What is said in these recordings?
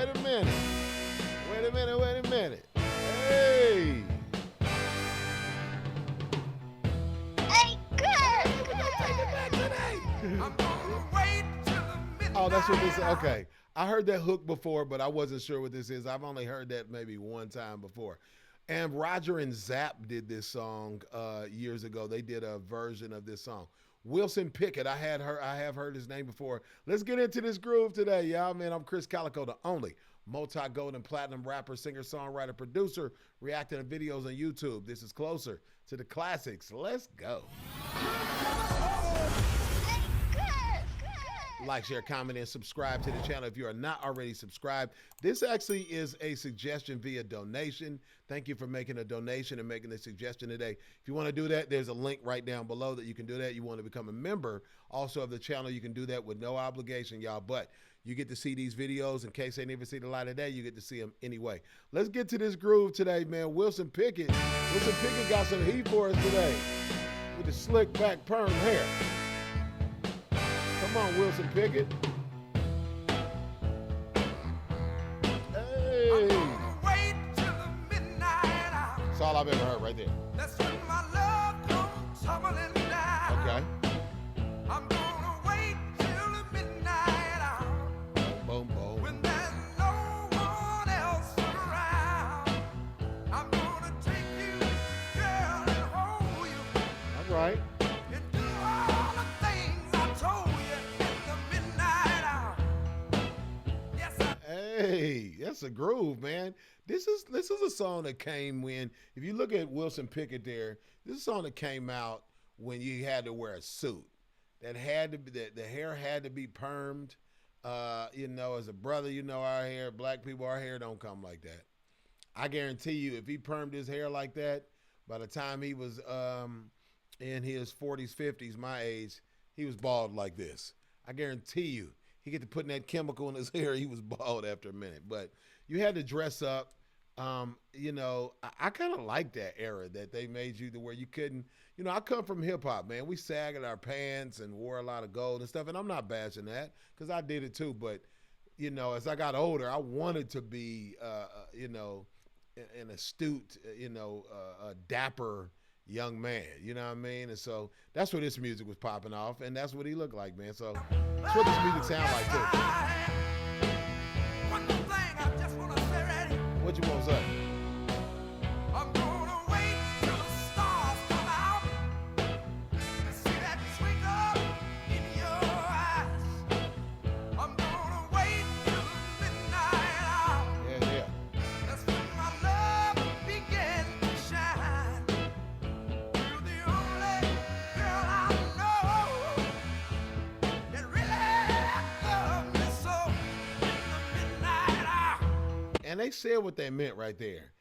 Wait a minute. Wait a minute. Wait a minute. Hey. Hey, Krizz. Take it back today. I'm gonna wait till the midnight. Oh, that's what this is. Okay. I heard that hook before, but I wasn't sure what this is. I've only heard that maybe one time before. And Roger and Zapp did this song years ago. They did a version of this song. Wilson Pickett, I have heard his name before. Let's get into this groove today, y'all. Man, I'm Krizz Kaliko, the only multi-gold and platinum rapper, singer, songwriter, producer, reacting to videos on YouTube. This is Closer to the Classics. Let's go. Like, share, comment, and subscribe to the channel if you are not already subscribed. This actually is a suggestion via donation. Thank you for making a donation and making a suggestion today. If you want to do that, there's a link right down below that you can do that. You want to become a member also of the channel, you can do that with no obligation, y'all. But you get to see these videos in case they never see the light of day. You get to see them anyway. Let's get to this groove today, man. Wilson Pickett got some heat for us today with the slick back perm hair. Come on, Wilson Pickett. Hey. Wait till the midnight hour. That's all I've ever heard right there. That's when my love comes tumbling down. Okay. I'm gonna wait till the midnight hour. Boom, boom. When there's no one else around. I'm gonna take you, girl, and hold you. All right. And do all the things I told you in the midnight hour. Yes, I Hey, that's a groove, man. This is a song that came when, if you look at Wilson Pickett there, this is a song that came out when you had to wear a suit. That had to be, the hair had to be permed. You know, as a brother, you know our hair, black people, our hair don't come like that. I guarantee you, if he permed his hair like that, by the time he was in his 40s, 50s, my age, he was bald like this. I guarantee you, he get to putting that chemical in his hair, he was bald after a minute. But you had to dress up. You know, I kind of like that era that they made you to where you couldn't, you know, I come from hip hop, man. We sagged our pants and wore a lot of gold and stuff. And I'm not bashing that because I did it too. But, you know, as I got older, I wanted to be, you know, an astute, you know, a dapper young man, you know what I mean? And so that's where this music was popping off, and that's what he looked like, man. So that's what this music sound like too. one more thing I just wanna say right here. What you want to say? I'm gonna wait till the stars come out and see that twinkle in your eyes. I'm gonna wait till the midnight hour. Yeah. That's when my love began to shine. You're the only girl I know that really loves me so in the midnight hour. And they said what they meant right there.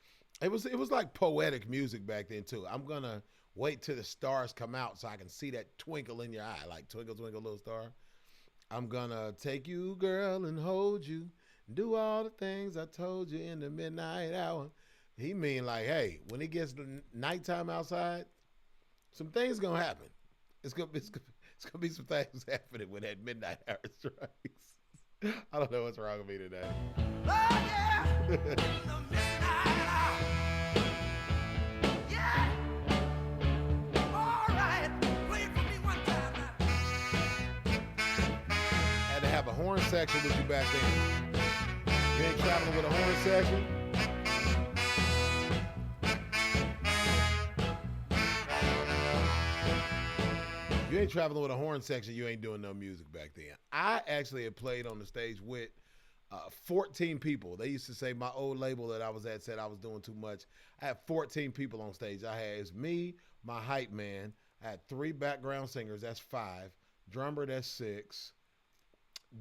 It was like poetic music back then too. I'm gonna wait till the stars come out so I can see that twinkle in your eye, like twinkle, twinkle, little star. I'm gonna take you, girl, and hold you, do all the things I told you in the midnight hour. He mean like, hey, when it gets nighttime outside, some things gonna happen. It's gonna be some things happening when that midnight hour strikes. I don't know what's wrong with me today. Oh yeah, in the midnight hour. Yeah. All right, play it for me one time now. Had to have a horn section with you back then. You ain't traveling with a horn section? You ain't traveling with a horn section, you ain't doing no music back then. I actually had played on the stage with 14 people. They used to say my old label that I was at said I was doing too much. I had 14 people on stage. I had it's me, my hype man. I had 3 background singers, that's 5. Drummer, that's 6.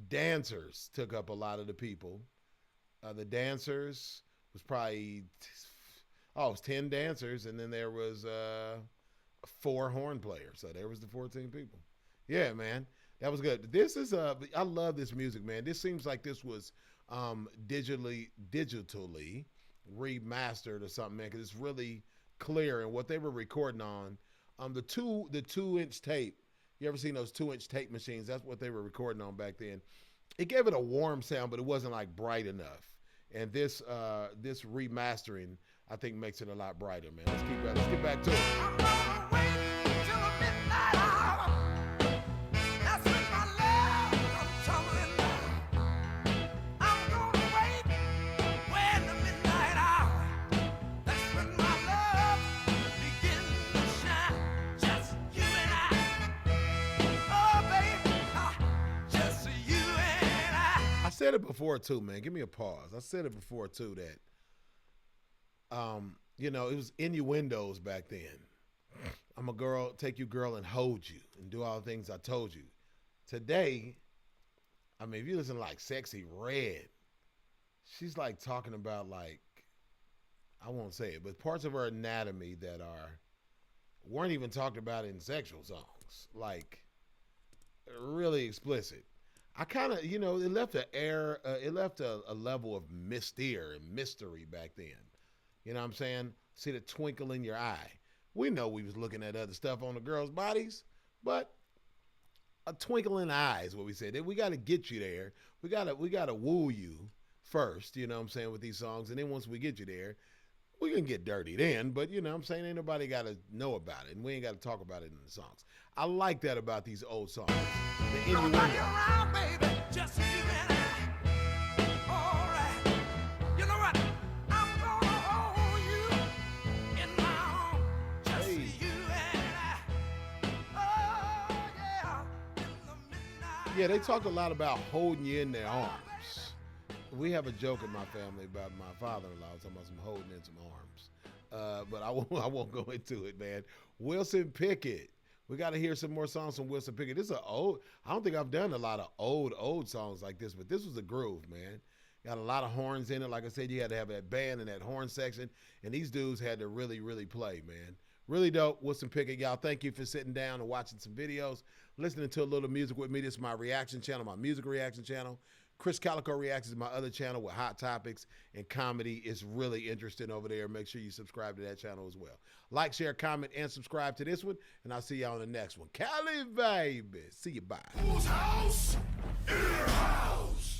Dancers took up a lot of the people. The dancers was probably, it was 10 dancers, and then there was 4 horn players. So there was the 14 people. Yeah, man. That was good. This is I love this music, man. This seems like this was digitally remastered or something, man, because it's really clear. And what they were recording on, the 2-inch tape. You ever seen those 2-inch tape machines? That's what they were recording on back then. It gave it a warm sound, but it wasn't like bright enough. And this remastering, I think, makes it a lot brighter, man. Let's get back to it. I'm gonna wait till the midnight hour. That's when my love comes tumbling down. I'm gonna wait when the midnight hour. That's when my love begins to shine. Just you and I. Oh, baby, just you and I. I said it before too, man. Give me a pause. I said it before too that you know, it was innuendos back then. I'm a girl, take you girl and hold you and do all the things I told you. Today, I mean, if you listen to like Sexy Red, she's like talking about like, I won't say it, but parts of her anatomy that weren't even talked about in sexual songs. Like really explicit. I kind of, you know, it left a level of mystere and mystery back then. You know what I'm saying? See the twinkle in your eye. We know we was looking at other stuff on the girls' bodies, but a twinkle in the eye is what we said. We got to get you there. We got to woo you first, you know what I'm saying, with these songs. And then once we get you there, we can get dirty then. But, you know what I'm saying, ain't nobody got to know about it. And we ain't got to talk about it in the songs. I like that about these old songs. The Nobody innuendo. around, baby, just you and I. All right. You know what? I'm gonna hold you in my arms. Just Hey. you and I. Oh, yeah. In the midnight Yeah, they talk a lot about holding you in their arms. We have a joke in my family about my father-in-law talking about some holding in some arms. But I won't go into it, man. Wilson Pickett. We got to hear some more songs from Wilson Pickett. This is I don't think I've done a lot of old songs like this, but this was a groove, man. Got a lot of horns in it. Like I said, you had to have that band and that horn section, and these dudes had to really, really play, man. Really dope. Wilson Pickett, y'all, thank you for sitting down and watching some videos, listening to a little music with me. This is my reaction channel, my music reaction channel. Chris Kaliko Reacts is my other channel with hot topics and comedy. It's really interesting over there. Make sure you subscribe to that channel as well. Like, share, comment, and subscribe to this one, and I'll see y'all on the next one. Cali, baby. See you, bye. Whose house? In your house.